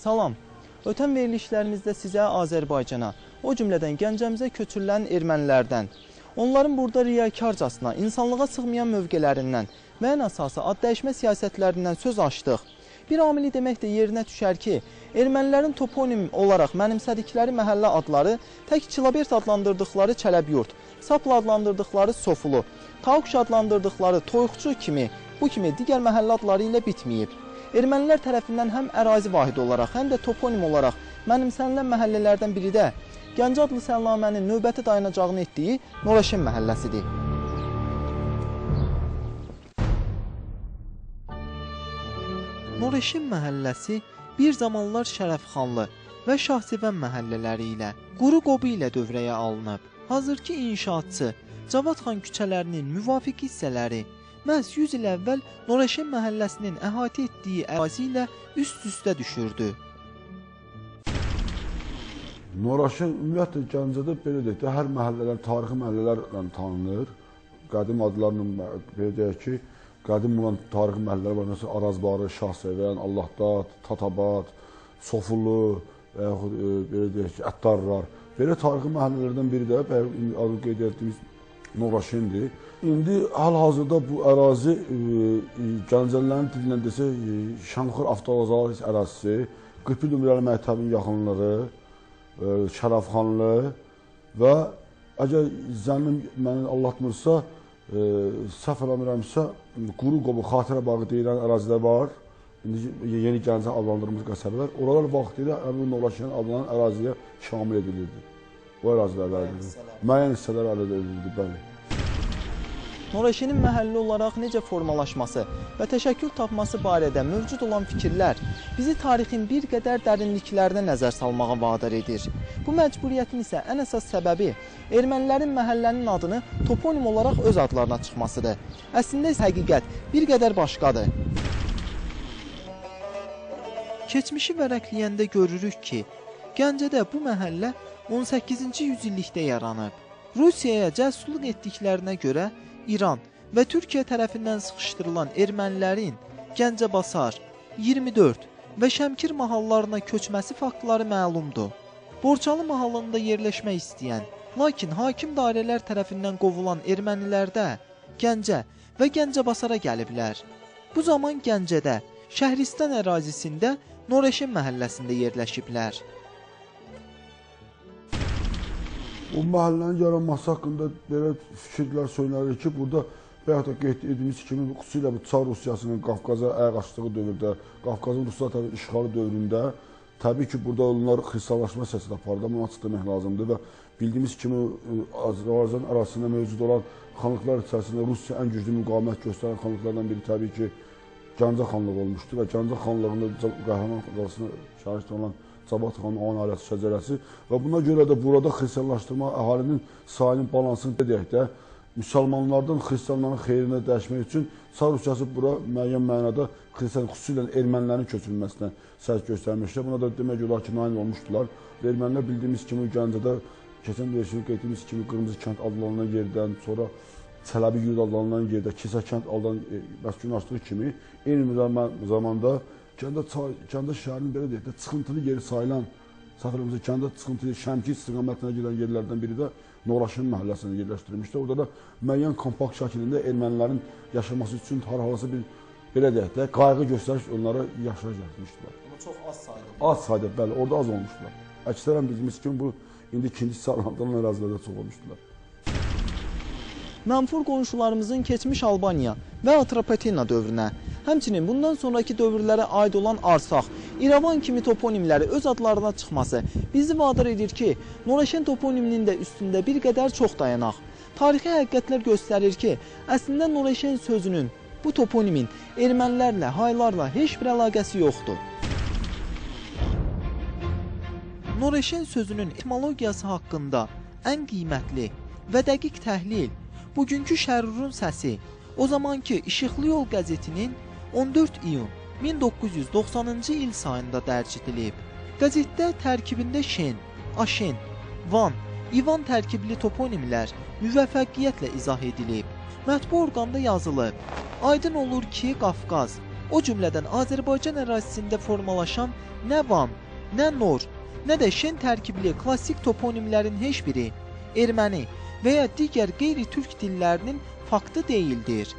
Salam. Ötən verilişlərimizdə sizə Azərbaycana, o cümlədən Gəncəmizə köçürülən ermənilərdən, onların burada riyakarcasına, insanlığa sığmayan mövqələrindən və ən əsası ad dəyişmə siyasətlərindən söz açdıq. Bir amili demək də yerinə düşər ki, ermənilərin toponim olaraq mənimsədikləri məhəllə adları tək Çilabert adlandırdıqları Çələbyurt, Sapla adlandırdıqları Sofulu, Tauqş adlandırdıqları Toyuqçu kimi, bu kimi digər məhəllə adları ilə bitməyib. Ermənilər tərəfindən həm ərazi vahidi olaraq, həm də toponim olaraq mənimsənilən məhəllələrdən biri də Gəncə adlı səllamənin növbəti dayanacağını etdiyi Noraşen məhəlləsidir. Noraşen məhəlləsi bir zamanlar Şərəfxanlı və Şahsevən məhəllələri ilə, Quru Qobu ilə dövrəyə alınıb. Hazırki inşaatçı Cavad xan küçələrinin müvafiq hissələri məhz 100 il əvvəl Noraşen məhəlləsinin əhatə etdiyi ərazi ilə üst-üstə düşürdü. Noraşen ümumiyyətlə Gəncədə belə deyək də, hər məhəllələr, tarixi məhəllələrlə tanınır. Qədim adlarla, belə deyək ki, qədim olan tarixi məhəllələr var. Məsələn, Arazbarı, Şahsevən, Allahdad, Tatabad, Sofulu, və yaxud belə deyək ki, Əttarlar. Belə tarixi məhəllələrdən biri də, adı qeyd etdiyimiz Noraşendir. İndi hal-hazırda bu ərazi Gəncəlilərin dilindən desə, Şanxır avtovağzal ərazisi, 41 nömrəli məktəbin yaxınlığı, Şərəfxanlı və əgər zənnim məni aldatmırsa, səhv eləmirəmsə, Quru Qobu xatirə bağı deyilən ərazilər var. İndi yeni Gəncə adlandırılmış qəsəbələr. Oralar vaxtilə Noraşen adlanan əraziyə şamil edilirdi. O ərazilərdir. Müəyyən hissələr əldə edildi, bəli. Noraşenin məhəllə olaraq necə formalaşması və təşəkkül tapması barədə mövcud olan fikirlər bizi tarixin bir qədər dərinliklərinə nəzər salmağa vadar edir. Bu məcburiyyətin isə ən əsas səbəbi ermənilərin məhəllənin adını toponim olaraq öz adlarına çıxmasıdır. Əslində isə həqiqət bir qədər başqadır. Keçmişi vərəqləyəndə görürük ki, Gəncədə bu məhəllə 18-ci yüzillikdə yaranıb. Rusiyaya cəsusluq etdiklərinə görə İran və Türkiyə tərəfindən sıxışdırılan ermənilərin Gəncəbasar, 24 və Şəmkir mahallarına köçməsi faktları məlumdur. Borçalı mahallında yerləşmək istəyən, lakin hakim dairələr tərəfindən qovulan ermənilər də Gəncə və Gəncəbasara gəliblər. Bu zaman Gəncədə, Şəhristan ərazisində Noraşen məhəlləsində yerləşiblər. O məhəllənin yaranması haqqında belə fikirlər söylənilir ki, burada bayaq da qeyd etdiyimiz kimi, xüsusilə bu Çar Rusiyasının Qafqaza ayaq açdığı dövrdə, Qafqazın Ruslar tərəfindən işğalı dövründə təbii ki, burada onlar xristianlaşma siyasəti apardı, bunu açıq demək lazımdır və bildiyimiz kimi Azərbaycan arasında mövcud olan xanlıqlar içərisində Rusiya ən güclü müqavimət göstərən xanlıqlardan biri təbii ki, Gəncə xanlığı olmuşdu və Gəncə xanlığında qəhrəman arasında şahid olan Cavad xanın Aman ailəsi şəcərəsi və buna görə də burada xristianlaşdırma əhalinin sayının balansını deyək də, müsəlmanlardan xristianların xeyrinə dəyişmək üçün Çar Rusiyası bura müəyyən mənada xristian, xüsusilə ermənilərin köçürülməsinə səs göstərmişlər. Buna da demək olar ki, nail olmuşdular. Ermənilər bildiyimiz kimi Gəncədə keçən döyüşünü qeyd etdiyimiz kimi Qırmızı kənd adlanan yerdən, sonra Çələbi yurd adlanan yerdə, Kilsə kənd adlanan məskunlaşdığı kimi eyni zamanda Gəncə şəhərinin belə deyək də, çıxıntılı yeri sayılan, səfərimizdə Gəncə çıxıntılı Şəmkir istiqamətinə gedən yerlərdən biri də Noraşen məhəlləsində yerləşdirilmişdir. Orada da müəyyən kompakt şəkilində ermənilərin yaşaması üçün harhalası bir, belə deyək də, qayğı göstəriş onlara yaşaya gəlmişdilər. Amma çox az sayda. Az sayda, bəli, orada az olmuşdular. Əksərən bildiyimiz kimi bu, indi ikinci sağlandıran ərazilərdə çox olmuşdular. Mənfur qonşularımızın keçmiş Albaniya və Atropatena dövrünə, həmçinin bundan sonraki dövrlərə aid olan Arsaq, İrəvan kimi toponimləri öz adlarına çıxması bizi vadar edir ki, Noraşen toponiminin də üstündə bir qədər çox dayanaq. Tarixi həqiqətlər göstərir ki, əslində Noraşen sözünün, bu toponimin ermənilərlə, haylarla heç bir əlaqəsi yoxdur. Noraşen sözünün etimologiyası haqqında ən qiymətli və dəqiq təhlil bugünkü Şərurun səsi, o zamanki İşıqlı Yol qəzetinin 14 iyun 1990-cı il sayında dərc edilib. Qəzetdə tərkibində Şen, Aşen, Van, İvan tərkibli toponimlər müvəffəqiyyətlə izah edilib. Mətbu orqanda yazılıb. Aydın olur ki, Qafqaz, o cümlədən Azərbaycan ərazisində formalaşan nə Van, nə Nor, nə də Şen tərkibli klassik toponimlərin heç biri erməni və ya digər qeyri-türk dillərinin faktı deyildir.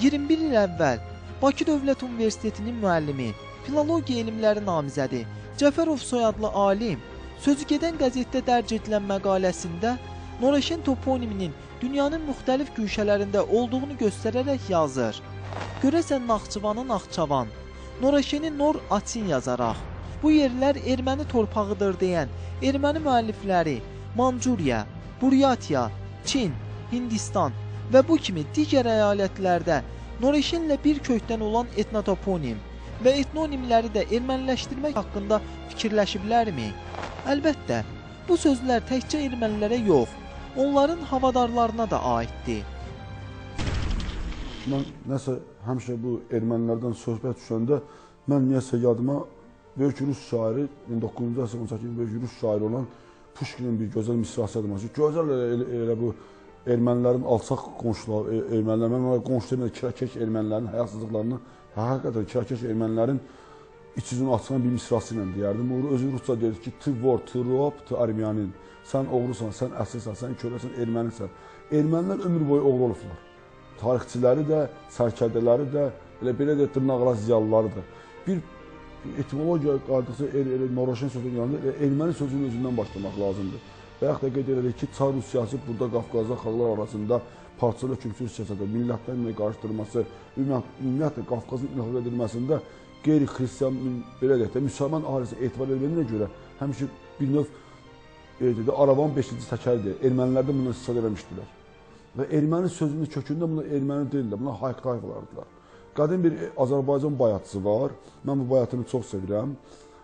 21 il əvvəl Bakı Dövlət Universitetinin müəllimi, filologiya elmləri namizədi Cəfərov soyadlı alim Sözügedən qəzetdə dərc edilən məqaləsində Noraşen toponiminin dünyanın müxtəlif güşələrində olduğunu göstərərək yazır. Görəsən Naxçıvanı Naxçavan, Noraşeni Nor Atin yazaraq, bu yerlər erməni torpağıdır deyən erməni müəllifləri Mancuriya, Buryatiya, Çin, Hindistan və bu kimi digər əyalətlərdə Noraşenlə bir kökdən olan etnotoponim və etnonimləri də erməniləşdirmək haqqında fikirləşiblərmi? Əlbəttə, bu sözlər təkcə ermənilərə yox, onların havadarlarına da aiddir. Mən nəsə həmişə bu ermənilərdən söhbət düşəndə mən niyəsə yadıma böyük Rus şairi, 19-cu əsr 18-ci böyük Rus şairi olan Puşkinin bir gözəl misrası yadıma. Gözəl elə bu ermənilərin alçaq qonşuları, ermənilər, mən onlara qonşu demədə kirəkeş ermənilərin həyasızlıqlarını, həqiqətən kirəkeş ermənilərin iç-yüzünü açılan bir misrası ilə deyərdim. O özü Rusca deyir ki, tı vor, tı rob, tı armiyanin. Sən oğrusan, sən əsirsən, sən köləsən, ermənisən. Ermənilər ömür boyu oğru olublar. Tarixçiləri də, sərkərdələri də, elə belə də dırnaqarası ziyalıları da. Bir etimologiya qardıqsa Noraşen sözünün yanında erməni sözünün özündən başlamaq lazımdır. Və yaxud da qeyd edirik ki, Çar Rusiyası burada Qafqazda xalqlar arasında parçalı hökümsüz siyasətdə, millətlərin qarışdırılması, ümumiyyətlə Qafqazın ilhaq edilməsində qeyri-xristiyan, belə deyək də, müsəlman ailəsi etibar edilməyinə görə həmişə bir növ arabanın 5-ci təkəridir. Ermənilər də bundan istifadə eləmişdilər. Və erməni sözünün kökündə bunlar erməni deyillər, bunlar hayq tayfalardılar. Qədim bir Azərbaycan bayatısı var, mən bu bayatını çox sevirəm.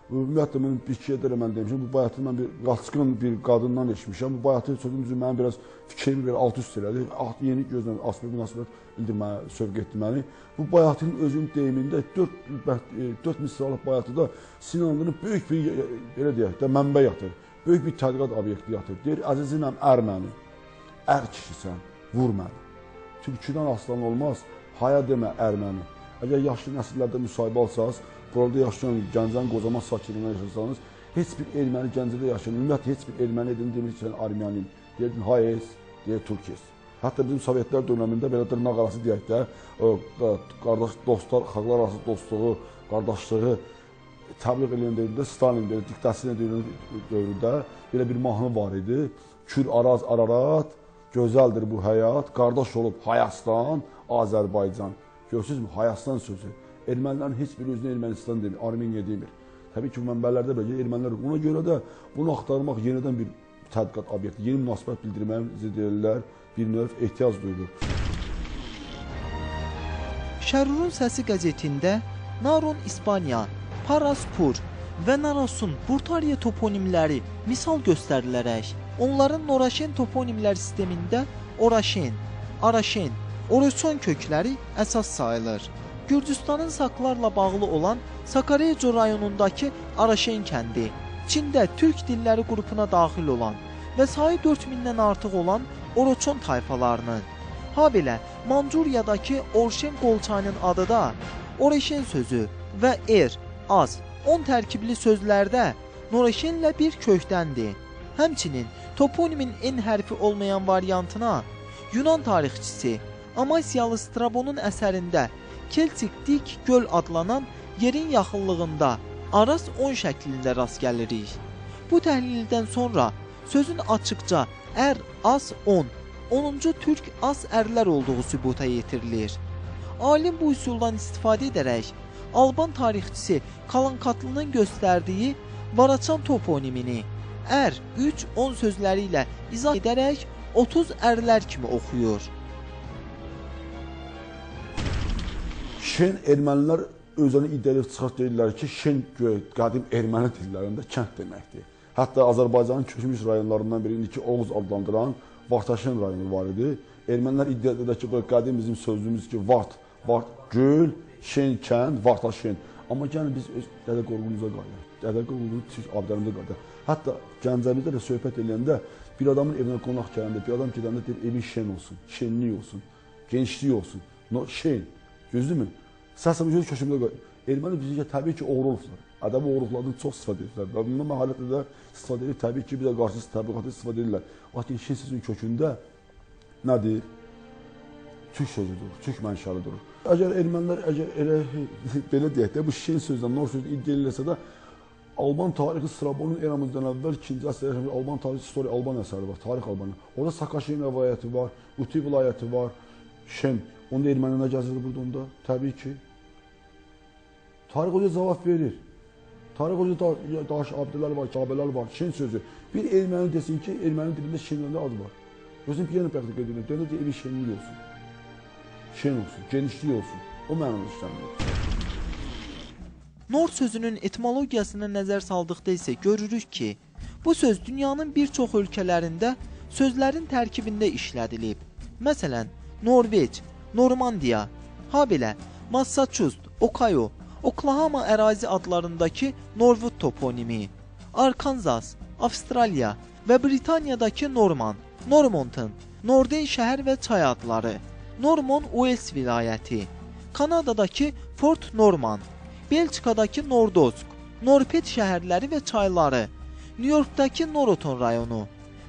Ümumiyyətlə, mən bir-iki yerdə mən demişəm, bu bayatını mən bir qaçqın bir qadından eşmişəm. Bu bayatı sözüm üçün mənim biraz fikrimi belə alt-üst elədi. Yeni gözlə asma münasibət bildirməyə sövq etdi məni. Bu bayatının özünün deyimində 4 misralıq bayatıda Sinanlının böyük bir, belə deyək də, mənbə yatır. Böyük bir tədqiqat obyekti yatır. Deyir, əziziməm, ər məni, ər kişisən, vur məni. Türküdən aslan olmaz, haya demə, ər məni. Əgər yaşlı nəsillərdə müsahibə alsanız, burada yaşayan gəncən qocaman sakirliğine yaşarsanız, heç bir erməni gəncədə yaşayan, ümumiyyətlə, heç bir erməni edin demir ki, sən armiyanin. Deyirdin, hayes, deyir, Türkiyes. Hətta bizim Sovetlər dönəmində belə dırnaq arası deyək də, qardaş, dostlar, xalqlar arası dostluğu, qardaşlığı təbliğ eləyən dövründə, Stalin belə diktasiya dövründə belə bir mahnı var idi. Kür, Araz, Ararat, gözəldir bu həyat, qardaş olub Hayastan, Azərbaycan. Görürsünüzmü? Hayastan sözü. Ermənilərin heç bir özünə Ermənistan demir, Armeniya demir. Təbii ki, mənbələrdə belə ermənilər. Ona görə də bunu axtarmaq yenidən bir tədqiqat obyekti, yeni münasibət bildirməyə deyirlər, bir növ ehtiyac duyulur. Şərurun Səsi qəzetində Naron İspanya, Paraspur və Narasun Burtariya toponimləri misal göstərilərək, onların Noraşen toponimlər sistemində Oraşen, Araşen, Oroçon kökləri əsas sayılır. Gürcüstanın Saklarla bağlı olan Sakareco rayonundakı Araşen kəndi, Çində türk dilləri qrupuna daxil olan və sayı 4000-dən artıq olan Oroçon tayfalarının, habelə Mancuriyadakı Orşen Qolçayının adı da Oraşen sözü və az, 10 tərkibli sözlərdə Noraşenlə bir kökdəndir. Həmçinin toponimin en hərfi olmayan variantına Yunan tarixçisi Amasyalı Strabonun əsərində Keltik dik göl adlanan yerin yaxınlığında Aras 10 şəklində rast gəlirik. Bu təhlildən sonra sözün açıqca as 10, 10-cu türk as ərlər olduğu sübuta yetirilir. Alim bu üsuldan istifadə edərək Alban tarixçisi Kalankatlının göstərdiyi Varaçan toponimini 3, 10 sözləri ilə izah edərək 30 ərlər kimi oxuyur. Şen ermənilər özünü iddialıq çıxart deyirlər ki, Şen qədim erməni dillərində kənd deməkdir. Hətta Azərbaycanın köçmüş rayonlarından biri indiki Oğuz adlandıran Vartaşen rayonu var idi. Ermənilər iddia edir ki, qədim bizim sözümüz ki, Vart, göl, Şen kənd, Vartaşen. Amma gəlin biz öz Dədə Qorqudumuza qayıdaq. Dədə Qorqudun Türk abidərimizə qayıdaq. Hətta Gəncəmizdə də söhbət edəndə bir adamın evinə qonaq gələndə, bir adam gedəndə deyir, evin şen olsun, şenlik olsun, genişlik olsun. Şen, gözdürmü? Səsimiz öz köşümdə qoy. Erməni bizcə təbii ki, oğrulublar. Ədəbi oğruluklardan çox istifadə edirlər. Və bundan məharətlə də istifadə edir. Təbii ki, bir də qarşısı təbliğatı istifadə edirlər. Lakin şin sözün kökündə nədir? Türk sözüdür, türk mənşəlidir. Əgər ermənilər, elə belə deyək də, bu şin sözdən, nor sözü iddia edilərsə də, Alban tarixi Strabonun eramızdan əvvəl 2-ci əsrdə yaşamış Alban tarixi historiya Alban əsəri var, tarix Albaniya. Orada Sakaşin rəvayəti var, Uti vilayəti var, Şen. Onda erməni nə gəzirdi burada onda? Təbii ki. Tarix hoca cavab verir. Tarix hoca daş abdələr var, kabələr var, Şen sözü. Bir erməni desin ki, erməni dilində Şenləndə ad var. Gözün ki, yenə praktik edilir. Döndə ki, evi şenlik olsun. Şen olsun, genişlik olsun. O mənada işləmir. Nor sözünün etimologiyasına nəzər saldıqda isə görürük ki, bu söz dünyanın bir çox ölkələrində sözlərin tərkibində işlədilib. Məsələn, Norveç, Normandiya, habelə Massachusetts, Ohio, Oklahoma ərazi adlarındakı Norwood toponimi, Arkansas, Avstraliya və Britaniyadakı Norman, Normonton, Norden şəhər və çay adları, Norman Uels vilayəti, Kanadadakı Fort Norman, Belçikadakı Nordosk, Norpet şəhərləri və çayları, New Yorkdakı Noroton rayonu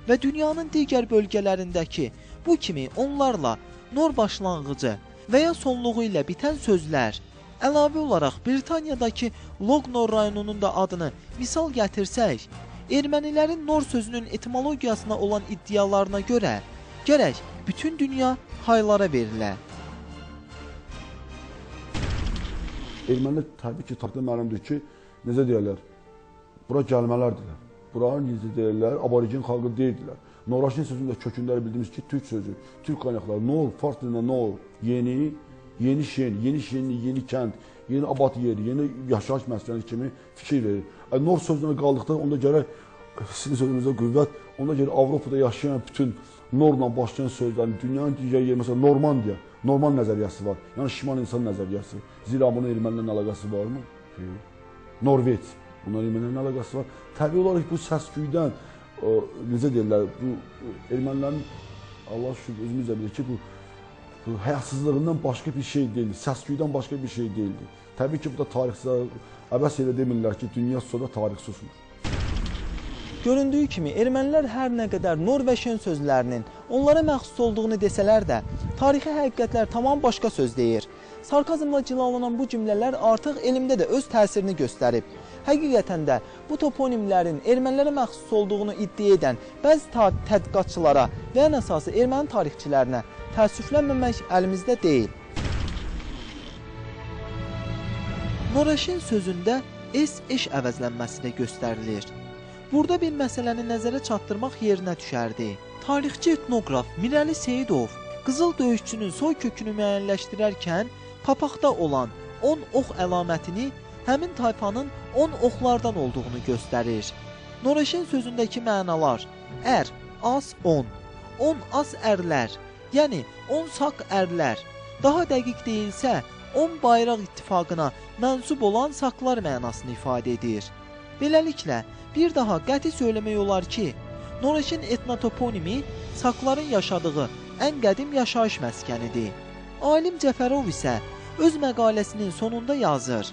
və dünyanın digər bölgələrindəki bu kimi onlarla nor başlanğıcı və ya sonluğu ilə bitən sözlər, əlavə olaraq Britaniyadakı Lognor rayonunun da adını misal gətirsək, ermənilərin nor sözünün etimologiyasına olan iddialarına görə gərək bütün dünya haylara verilə. Ermənilər təbii ki, tarixdə məlumdur ki, necə deyirlər, bura gəlmələrdirlər. Bura necə deyirlər, aborigen xalqı deyildilər. Noraşin sözünün də kökünləri bildiyimiz ki, türk sözü, türk qaynaqları, nor, fars dilində nor, yeni şen, yeni şenlik, yeni kənd, yeni abad yeri, yeni yaşayış məskəni kimi fikir verir. Nor sözünə qaldıqda onda gərək, sizin sözünüzdə qüvvət, onda gərək Avropada yaşayan bütün norla başlayan sözlərin, dünyanın digər yeri, məsələn, Normandiya, Norman nəzəriyyəsi var, yəni şimal insan nəzəriyyəsi. Zira bunun ermənilərlə əlaqəsi varmı? Norveç, bunun ermənilərlə əlaqəsi var. Təbii olaraq bu səsküydən, necə deyirlər, bu ermənilərin, Allah şükür, özümüz də bilir ki, bu həyasızlığından başqa bir şey deyildi, səsküydən başqa bir şey deyildi. Təbii ki, bu da tarixçilər əbəs elə demirlər ki, dünya suda tarix susmur. Göründüyü kimi, ermənilər hər nə qədər nor və şen sözlərinin onlara məxsus olduğunu desələr də, tarixi həqiqətlər tamam başqa söz deyir. Sarkazmla cilalanan bu cümlələr artıq elmdə də öz təsirini göstərib. Həqiqətən də bu toponimlərin ermənilərə məxsus olduğunu iddia edən bəzi tədqiqatçılara və ən əsası erməni tarixçilərinə təəssüflənməmək əlimizdə deyil. Noraşin sözündə eş əvəzlənməsinə göstərilir. Burada bir məsələni nəzərə çatdırmaq yerinə düşərdi. Tarixçi etnoqraf Mirəli Seyidov qızıl döyüşçünün soy kökünü müəyyənləşdirərkən papaqda olan 10 ox əlamətini həmin tayfanın 10 oxlardan olduğunu göstərir. Noraşin sözündəki mənalar ər, as, 10 as ərlər, yəni 10 saq ərlər, daha dəqiq deyilsə 10 bayraq ittifaqına mənsub olan saqlar mənasını ifadə edir. Beləliklə, bir daha qəti söyləmək olar ki, Noraşin etnotoponimi saqların yaşadığı ən qədim yaşayış məskənidir. Alim Cəfərov isə öz məqaləsinin sonunda yazır.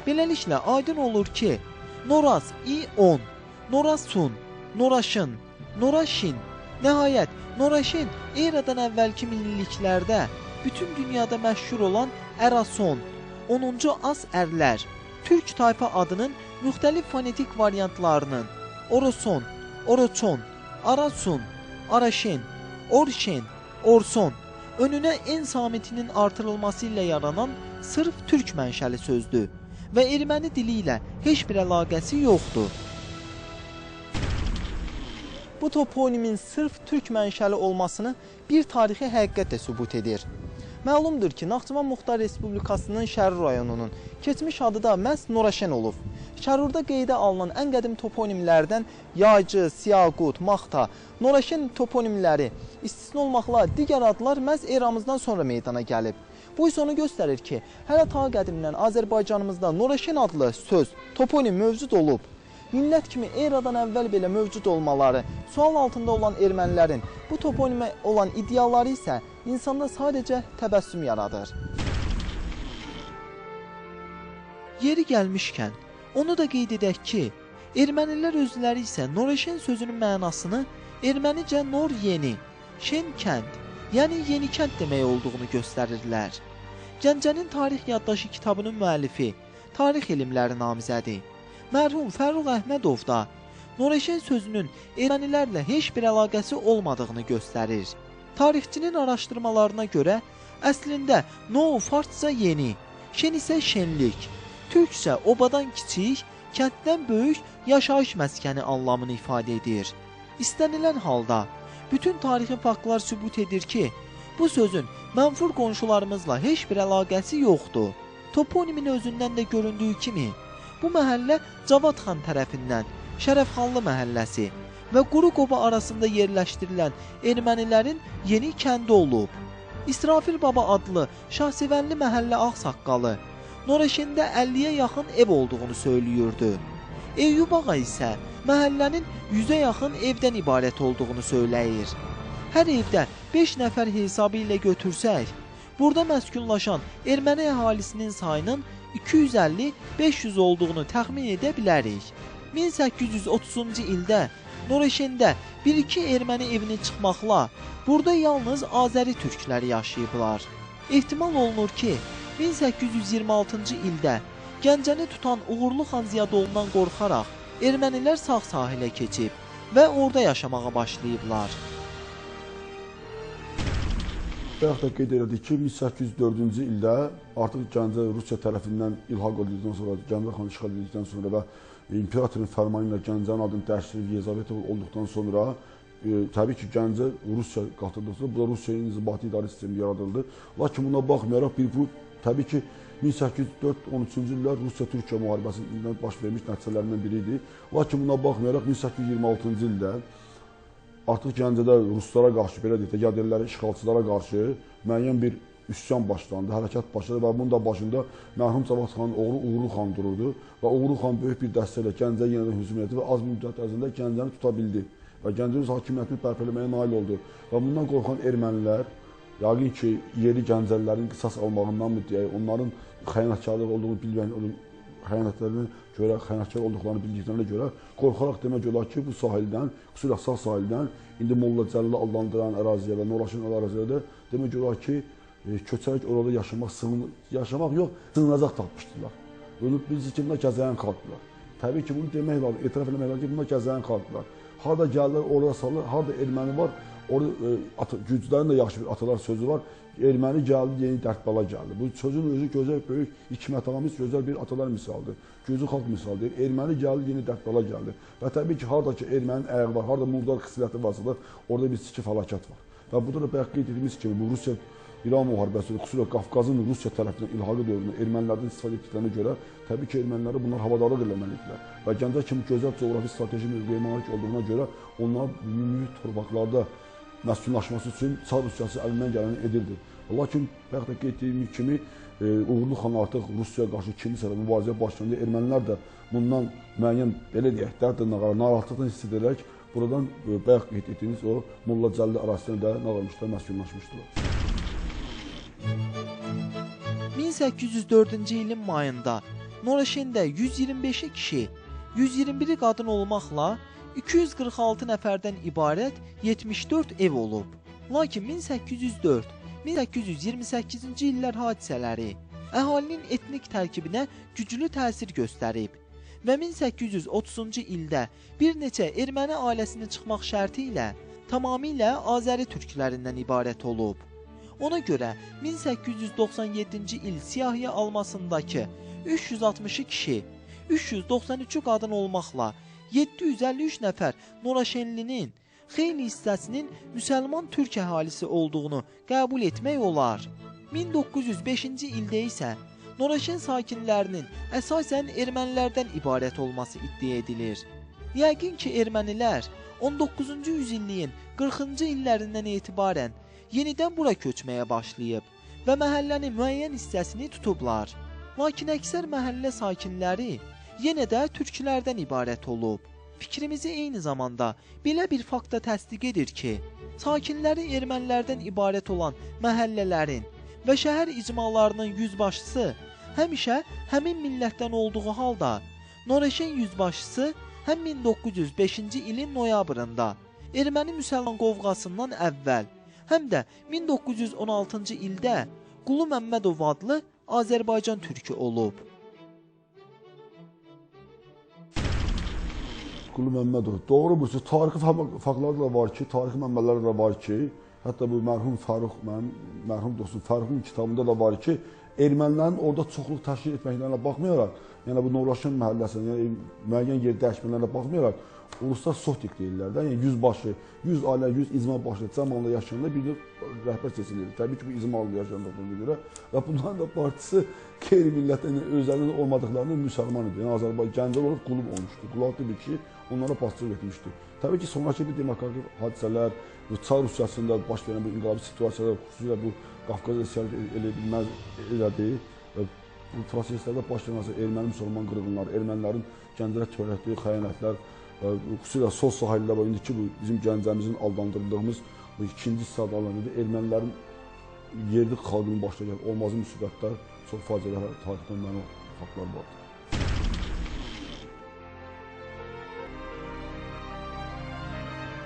Beləliklə, aydın olur ki, Noraz i-10, Norasun, Noraşın, Noraşin, nəhayət, Noraşin eradan əvvəlki minilliklərdə bütün dünyada məşhur olan Ərason, 10-cu as ərlər, türk tayfa adının müxtəlif fonetik variantlarının Oroson, Oroçon, Arasun, Araşen, Orşen, Orson önünə en samitinin artırılması ilə yaranan sırf türk mənşəli sözdür və erməni dili ilə heç bir əlaqəsi yoxdur. Bu toponimin sırf türk mənşəli olmasını bir tarixi həqiqət də sübut edir. Məlumdur ki, Naxçıvan Muxtar Respublikasının Şərur rayonunun keçmiş adı da məhz Noraşen olub. Şərurda qeydə alınan ən qədim toponimlərdən Yaycı, Siyaqut, Maxta, Noraşen toponimləri istisna olmaqla digər adlar məhz eramızdan sonra meydana gəlib. Bu isə onu göstərir ki, hələ ta qədimdən Azərbaycanımızda Noraşen adlı söz, toponim mövcud olub. Millət kimi eradan əvvəl belə mövcud olmaları, sual altında olan ermənilərin bu toponimə olan iddiaları isə insanda sadəcə təbəssüm yaradır. Yeri gəlmişkən, onu da qeyd edək ki, ermənilər özləri isə Noreşen sözünün mənasını ermənicə Nor yeni, Şen kənd, yəni yeni kənd demək olduğunu göstərirlər. Gəncənin tarix yaddaşı kitabının müəllifi, tarix elmləri namizədi mərhum Fərruh Əhmədov da Noreşen sözünün ermənilərlə heç bir əlaqəsi olmadığını göstərir. Tarixçinin araşdırmalarına görə əslində No farsca yeni, Şen isə şenlik, türkcə obadan kiçik, kənddən böyük yaşayış məskəni anlamını ifadə edir. İstənilən halda bütün tarixi faktlar sübut edir ki, bu sözün mənfur qonşularımızla heç bir əlaqəsi yoxdur. Toponimin özündən də göründüyü kimi, bu məhəllə Cavad xan tərəfindən Şərəfxanlı məhəlləsi və Quruqoba arasında yerləşdirilən ermənilərin yeni kəndi olub. İsrafil Baba adlı şahsevənli məhəllə ağsaqqalı Noreşendə 50-yə yaxın ev olduğunu söylüyürdü. Eyyub ağa isə məhəllənin 100-ə yaxın evdən ibarət olduğunu söyləyir. Hər evdə 5 nəfər hesabı ilə götürsək, burada məskunlaşan erməni əhalisinin sayının 250-500 olduğunu təxmin edə bilərik. 1830-cu ildə Noreşendə 1-2 erməni evini çıxmaqla burada yalnız Azəri türkləri yaşayıblar. Ehtimal olunur ki, 1826-cı ildə Gəncəni tutan Uğurlu xan Ziyadoğlundan qorxaraq ermənilər sağ sahilə keçib və orada yaşamağa başlayıblar. Bayaq da qeyd elədik ki, 1804-cü ildə artıq Gəncə Rusiya tərəfindən ilhaq edildikdən sonra, Gəncə xanı işğal edildikdən sonra və imperatorun fərmanı ilə Gəncənin adını dəyişdirib Yezaveta olduqdan sonra təbii ki, Gəncə Rusiya qatıldıqda burada Rusiyanın inzibati idarə sistemi yaradıldı. Lakin buna baxmayaraq bu təbii ki 1804-13-cü illər Rusiya-Türkiyə müharibəsindən baş vermiş nəticələrindən biri idi. Lakin buna baxmayaraq 1826-cı ildə artıq Gəncədə ruslara qarşı, belə deyək də, yadelləri, işğalçılara qarşı müəyyən bir üsyan başlandı, hərəkat başladı və bunun da başında mərhum Cavad xanın oğlu Uğurlu xan dururdu və Uğurlu xan böyük bir dəstə ilə Gəncəyə yenidən hücum etdi və az bir müddət ərzində Gəncəni tuta bildi və Gəncənin hakimiyyətini bərpa etməyə nail oldu və bundan qorxan ermənilər, yəqin ki, yeri Gəncəlilərin qisas almağından mı deyək, onların xəyanətkarlıq olduğunu bilməyən, xəyanətlərinə görə, xəyanətkar olduqlarını bildiklərinə görə qorxaraq demək olar ki, bu sahildən, xüsusilə sağ sahildən indi Molla Cəlili adlandıran əraziyə və Noraşin əraziyə də demək olar ki, köçərək orada yaşamaq yox, sığınacaq tapmışdılar. Biz ki, bunlar gəzəyən xalqdılar. Təbii ki, bunu demək lazım, etiraf eləmək lazım ki, bunlar gəzəyən xalqdılar. Harada gəlirlər, orada salır, harada erməni var, orada güclərin də yaxşı bir atalar sözü var. Erməni gəldi, yeni dərdbala gəldi. Bu sözün özü gözəl, böyük, hikmət ağamız gözəl bir atalar misaldır. Gözü xalq misaldır. Erməni gəldi, yeni dərdbala gəldi. Və təbii ki, harada ki, erməninin əyağı var, harada murdar xisləti varsa da, orada bir siki fəlakət var. Və burada da bayaq qeyd etdiyimiz kimi, bu Rusiya-İran müharibəsi, xüsusilə Qafqazın Rusiya tərəfindən ilhaqı dövründə ermənilərdən istifadə etdiklərinə görə, təbii ki, erməniləri bunlar havadarlıq eləməlidirlər. Və Gəncə kimi gözəl coğrafi strateji mövqeyə malik olduğuna görə, onlar ümumi torpaqlarda məskunlaşması üçün Çar Rusiyası əlindən gələni edirdi. Lakin bayaq da qeyd etdiyimiz kimi Uğurlu xan artıq Rusiyaya qarşı ikinci sırada mübarizə başlandı. Ermənilər də bundan müəyyən, belə deyək, dərdlə narahatlıqdan hiss edərək buradan bayaq qeyd etdiyimiz o Molla Cəlili ərazisində də nə qalmışlar, məskunlaşmışdılar. 1804-cü ilin mayında Noreşendə 125 kişi, 121 qadın olmaqla 246 nəfərdən ibarət 74 ev olub. Lakin 1804-1828-ci illər hadisələri əhalinin etnik tərkibinə güclü təsir göstərib və 1830-cu ildə bir neçə erməni ailəsini çıxmaq şərti ilə tamamilə Azəri türklərindən ibarət olub. Ona görə 1897-ci il siyahıya almasındakı 360 kişi, 393 qadın olmaqla 753 nəfər Noraşenlinin xeyli hissəsinin müsəlman türk əhalisi olduğunu qəbul etmək olar. 1905-ci ildə isə Noraşen sakinlərinin əsasən ermənilərdən ibarət olması iddia edilir. Yəqin ki, ermənilər 19-cu yüzilliyin 40-cı illərindən etibarən yenidən bura köçməyə başlayıb və məhəllənin müəyyən hissəsini tutublar. Lakin əksər məhəllə sakinləri yenə də türklərdən ibarət olub. Fikrimizi eyni zamanda belə bir fakta təsdiq edir ki, sakinləri ermənilərdən ibarət olan məhəllələrin və şəhər icmalarının yüzbaşısı həmişə həmin millətdən olduğu halda Noreşin yüzbaşısı həm 1905-ci ilin noyabrında erməni müsəlman qovğasından əvvəl, həm də 1916-cı ildə Qulu Məmmədov adlı Azərbaycan türkü olub. Qulu Məmmədov, doğru bu, tarixi faktlar da var ki, tarixi mənbələr də var ki, hətta bu mərhum Fərux, mənim mərhum dostum Fərxun kitabında da var ki, ermənilərin orada çoxluq təşkil etməklərinə baxmayaraq, yəni bu Noraşın məhəlləsində, yəni müəyyən yer dəyişmələrine baxmayaraq, uluslar sotik deyirlər də, yəni 100 başı, 100 ailə, 100 icma başlı zamanla yaşayanlar bir də rəhbər seçilir. Təbii ki, bu icmalı yaşandığına görə və bunların da partisi qeyri-millətlə özlərində olmadıqlarını müsəlman idi. Yəni Azərbaycan Gəncə olub qulub olmuşdu. Qulaqlı bir kişi onlara basdırıb etmişdi. Təbii ki, sonraki bir demokratik hadisələr, Çar Rusiyasında baş verən bir inqilabi situasiyalar, xüsusilə bu Qafqaz isyan elə bilməz elədi. Bu proseslərdə baş verən erməni-müsəlman qırğınları, ermənilərin Gəncəyə törətdiyi xəyanətlər, xüsusilə sol sahildə var. İndiki bu bizim Gəncəmizin aldandırdığımız bu ikinci sadalarında ermənilərin yerli xalqının başına gələn olmazı müsibətlər, çox faciələr tarixdən mənim faktlar vardır.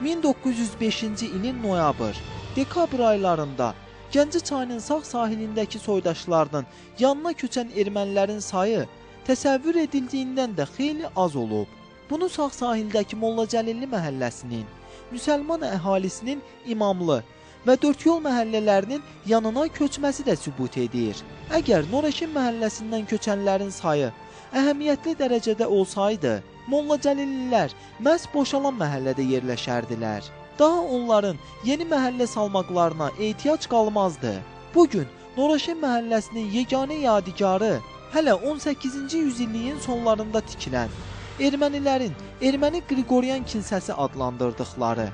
...1905-ci ilin noyabr, dekabr aylarında Gəncə çayının sağ sahilindəki soydaşlarının yanına köçən ermənilərin sayı təsəvvür edildiyindən də xeyli az olub. Bunu sağ sahildəki Molla Cəlilli məhəlləsinin, müsəlman əhalisinin İmamlı və Dördyol məhəllələrinin yanına köçməsi də sübut edir. Əgər Noreşin məhəlləsindən köçənlərin sayı əhəmiyyətli dərəcədə olsaydı, Molla Cəlillilər məhz boşalan məhəllədə yerləşərdilər. Daha onların yeni məhəllə salmaqlarına ehtiyac qalmazdı. Bugün Noreşin məhəlləsinin yeganə yadigarı hələ 18-ci yüzilliyin sonlarında tikilən ermənilərin Erməni Qriqoryan kilsəsi adlandırdıqları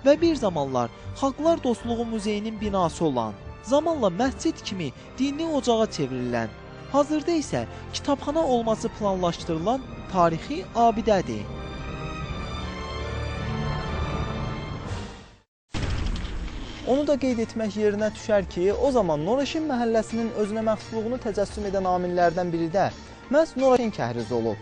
və bir zamanlar Xalqlar Dostluğu Muzeyinin binası olan, zamanla məscid kimi dini ocağa çevrilən, hazırda isə kitabxana olması planlaşdırılan tarixi abidədir. Onu da qeyd etmək yerinə düşər ki, o zaman Noreşin məhəlləsinin özünə məxsusluğunu təcəssüm edən amillərdən biri də məhz Noreşin kəhrizi olub.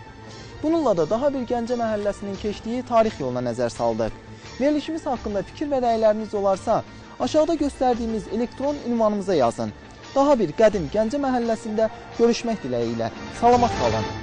Bununla da daha bir Gəncə məhəlləsinin keçdiyi tarix yoluna nəzər saldıq. Verilişimiz haqqında fikir və rəyləriniz olarsa, aşağıda göstərdiyimiz elektron ünvanımıza yazın. Daha bir qədim Gəncə məhəlləsində görüşmək diləyi ilə salamat qalın.